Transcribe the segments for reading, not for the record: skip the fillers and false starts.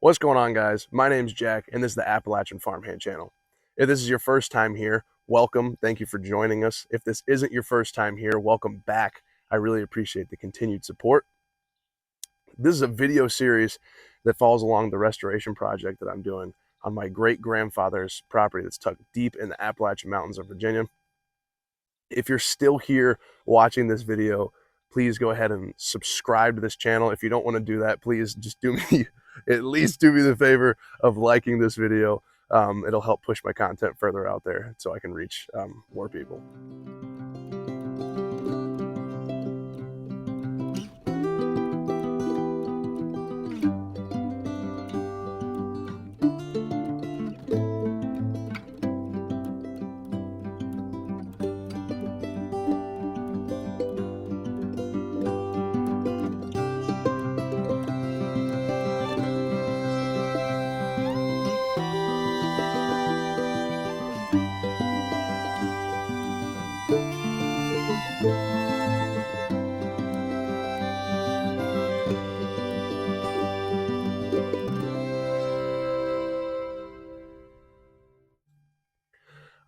What's going on, guys? My name's Jack, and this is the Appalachian Farmhand channel. If this is your first time here, welcome. Thank you for joining us. If this isn't your first time here, welcome back. I really appreciate the continued support. This is a video series that follows along the restoration project that I'm doing on my great-grandfather's property that's tucked deep in the Appalachian Mountains of Virginia. If you're still here watching this video, please go ahead and subscribe to this channel. If you don't want to do that, please just do me at least do me the favor of liking this video. It'll help push my content further out there so I can reach more people.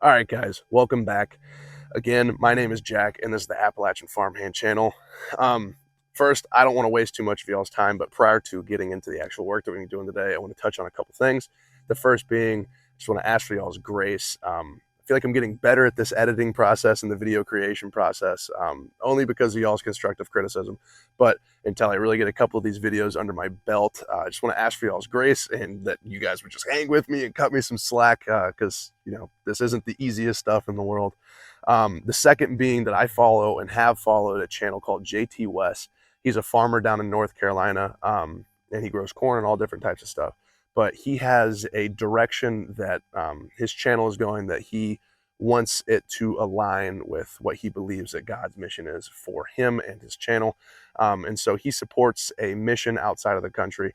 All right, guys, welcome back. Again, my name is Jack, and this is the Appalachian Farmhand channel. First, I don't want to waste too much of y'all's time, but prior to getting into the actual work that we're going to be doing today, I want to touch on a couple things. The first being, I just want to ask for y'all's grace. I feel like I'm getting better at this editing process and the video creation process, only because of y'all's constructive criticism. But until I really get a couple of these videos under my belt, I just want to ask for y'all's grace and that you guys would just hang with me and cut me some slack, because, this isn't the easiest stuff in the world. The second being that I follow and have followed a channel called JT West. He's a farmer down in North Carolina, and he grows corn and all different types of stuff. But he has a direction that his channel is going, that he wants it to align with what he believes that God's mission is for him and his channel. And so he supports a mission outside of the country,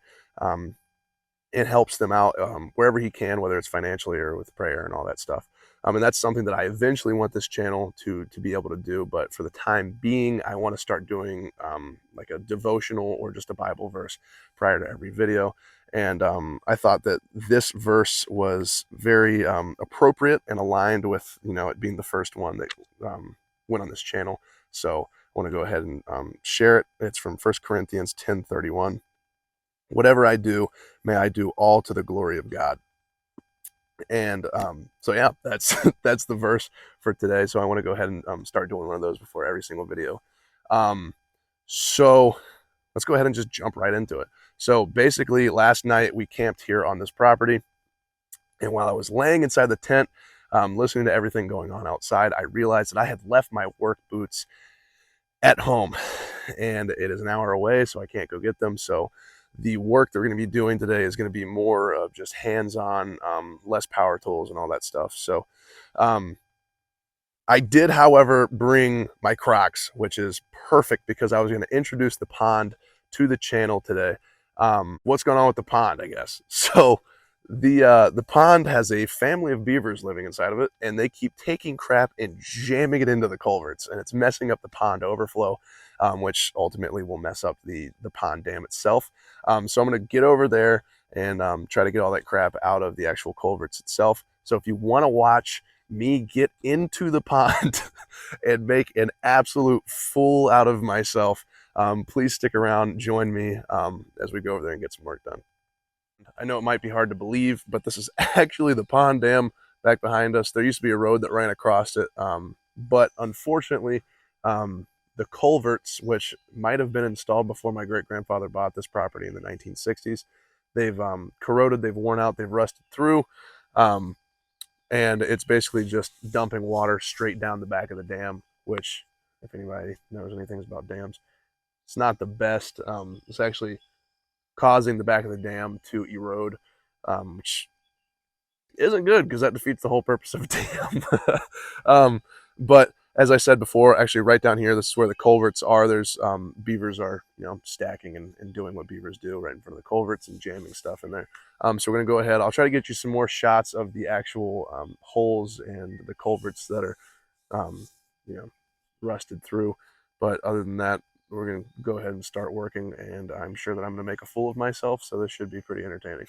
and helps them out wherever he can, whether it's financially or with prayer and all that stuff. And that's something that I eventually want this channel to be able to do. But for the time being, I want to start doing like a devotional or just a Bible verse prior to every video. And I thought that this verse was very appropriate and aligned with, it being the first one that went on this channel. So I want to go ahead and share it. It's from 1 Corinthians 10:31. Whatever I do, may I do all to the glory of God. And so yeah, that's that's the verse for today. So I want to go ahead and start doing one of those before every single video. So let's go ahead and just jump right into it. So basically, last night we camped here on this property, and while I was laying inside the tent, listening to everything going on outside, I realized that I had left my work boots at home, and it is an hour away, so I can't go get them. So the work that we're going to be doing today is going to be more of just hands-on, less power tools and all that stuff. So I did, however, bring my Crocs, which is perfect because I was going to introduce the pond to the channel today. What's going on with the pond, I guess? So the pond has a family of beavers living inside of it, and they keep taking crap and jamming it into the culverts, and it's messing up the pond overflow, which ultimately will mess up the pond dam itself. So I'm going to get over there and try to get all that crap out of the actual culverts itself. So if you want to watch me get into the pond and make an absolute fool out of myself, please stick around, join me as we go over there and get some work done. I know it might be hard to believe, but this is actually the pond dam back behind us. There used to be a road that ran across it, but unfortunately, the culverts, which might have been installed before my great-grandfather bought this property in the 1960s, they've corroded, they've worn out, they've rusted through, and it's basically just dumping water straight down the back of the dam, which, if anybody knows anything about dams, it's not the best. It's actually causing the back of the dam to erode, which isn't good because that defeats the whole purpose of a dam. But as I said before, actually right down here, this is where the culverts are. There's beavers are stacking and doing what beavers do right in front of the culverts and jamming stuff in there. So we're gonna go ahead. I'll try to get you some more shots of the actual holes and the culverts that are rusted through. But other than that, we're going to go ahead and start working, and I'm sure that I'm going to make a fool of myself, so this should be pretty entertaining.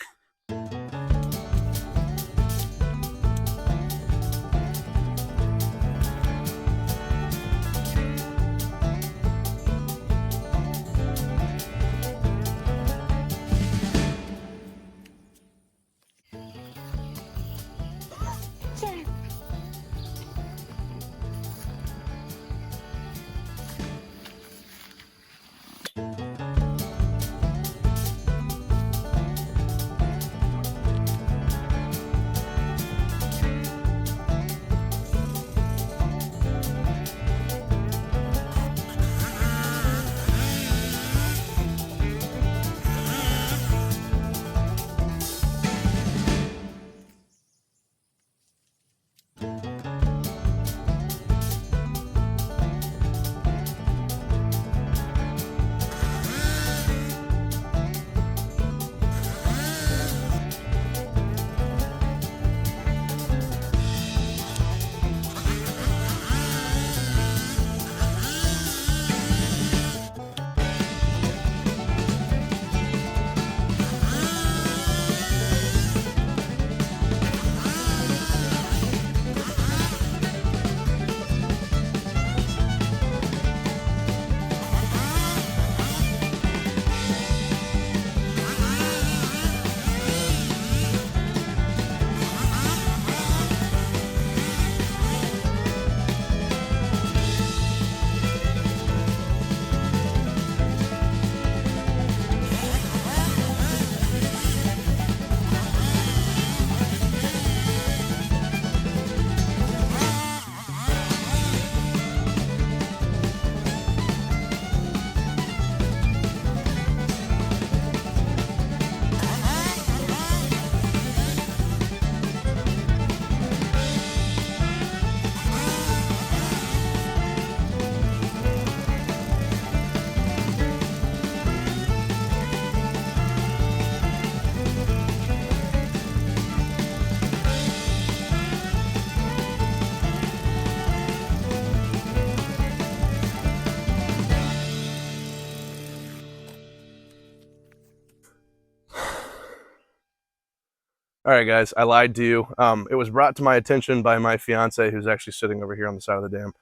All right, guys, I lied to you. It was brought to my attention by my fiance, who's actually sitting over here on the side of the dam,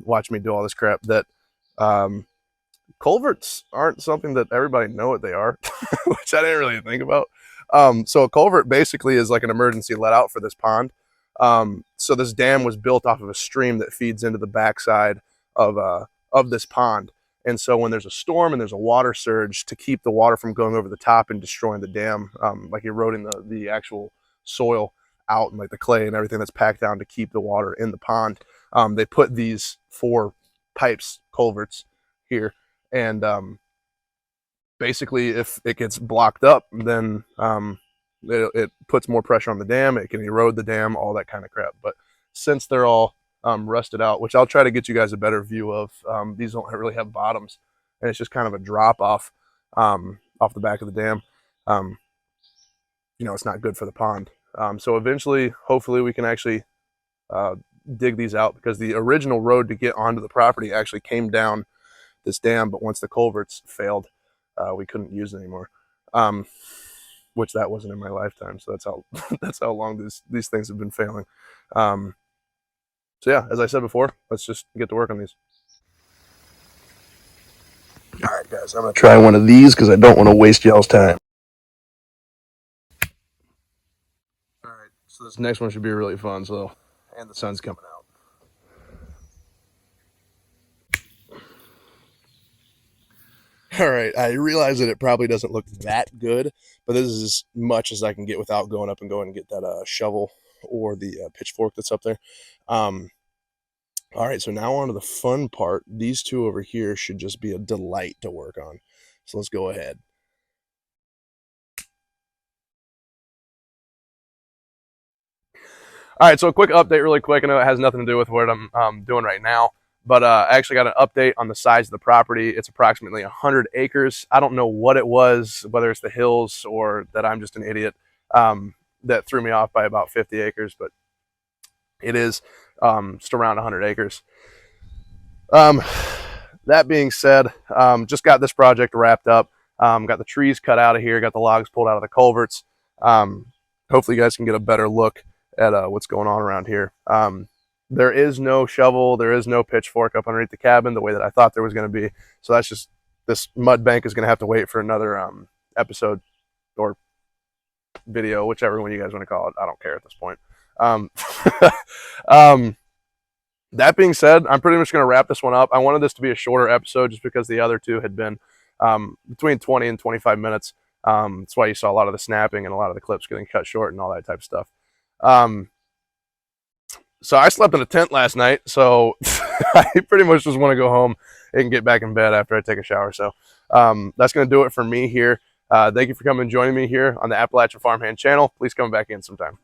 watching me do all this crap, that um, culverts aren't something that everybody know what they are, which I didn't really think about. So a culvert basically is like an emergency let out for this pond. So this dam was built off of a stream that feeds into the backside of this pond. And so when there's a storm and there's a water surge, to keep the water from going over the top and destroying the dam, like eroding the actual soil out and like the clay and everything that's packed down to keep the water in the pond, they put these 4 pipes, culverts, here. And basically, if it gets blocked up, then it puts more pressure on the dam. It can erode the dam, all that kind of crap. But since they're all rusted out, which I'll try to get you guys a better view of, these don't really have bottoms, and it's just kind of a drop off off the back of the dam. Um, it's not good for the pond. So eventually, hopefully, we can actually uh, dig these out, because the original road to get onto the property actually came down this dam, but once the culverts failed, we couldn't use it anymore. Which that wasn't in my lifetime, so that's how that's how long these things have been failing. So yeah, as I said before, let's just get to work on these. All right, guys, I'm gonna try one of these because I don't want to waste y'all's time. All right, so this next one should be really fun. So, and the sun's coming out. All right, I realize that it probably doesn't look that good, but this is as much as I can get without going up and going and get that shovel or the pitchfork that's up there. Um, all right, so now on to the fun part. These 2 over here should just be a delight to work on. So let's go ahead. All right, so a quick update really quick. I know it has nothing to do with what I'm doing right now, but I actually got an update on the size of the property. It's approximately 100 acres. I don't know what it was, whether it's the hills or that I'm just an idiot, that threw me off by about 50 acres, but it is just around 100 acres. Um, that being said, just got this project wrapped up. Got the trees cut out of here, got the logs pulled out of the culverts. Hopefully you guys can get a better look at what's going on around here. There is no shovel, there is no pitchfork up underneath the cabin the way that I thought there was going to be. So that's just, this mud bank is going to have to wait for another episode or video, whichever one you guys want to call it. I don't care at this point. That being said, I'm pretty much going to wrap this one up. I wanted this to be a shorter episode just because the other two had been between 20 and 25 minutes. That's why you saw a lot of the snapping and a lot of the clips getting cut short and all that type of stuff. So I slept in a tent last night, so I pretty much just want to go home and get back in bed after I take a shower. So that's going to do it for me here. Thank you for coming and joining me here on the Appalachian Farmhand channel. Please come back in sometime.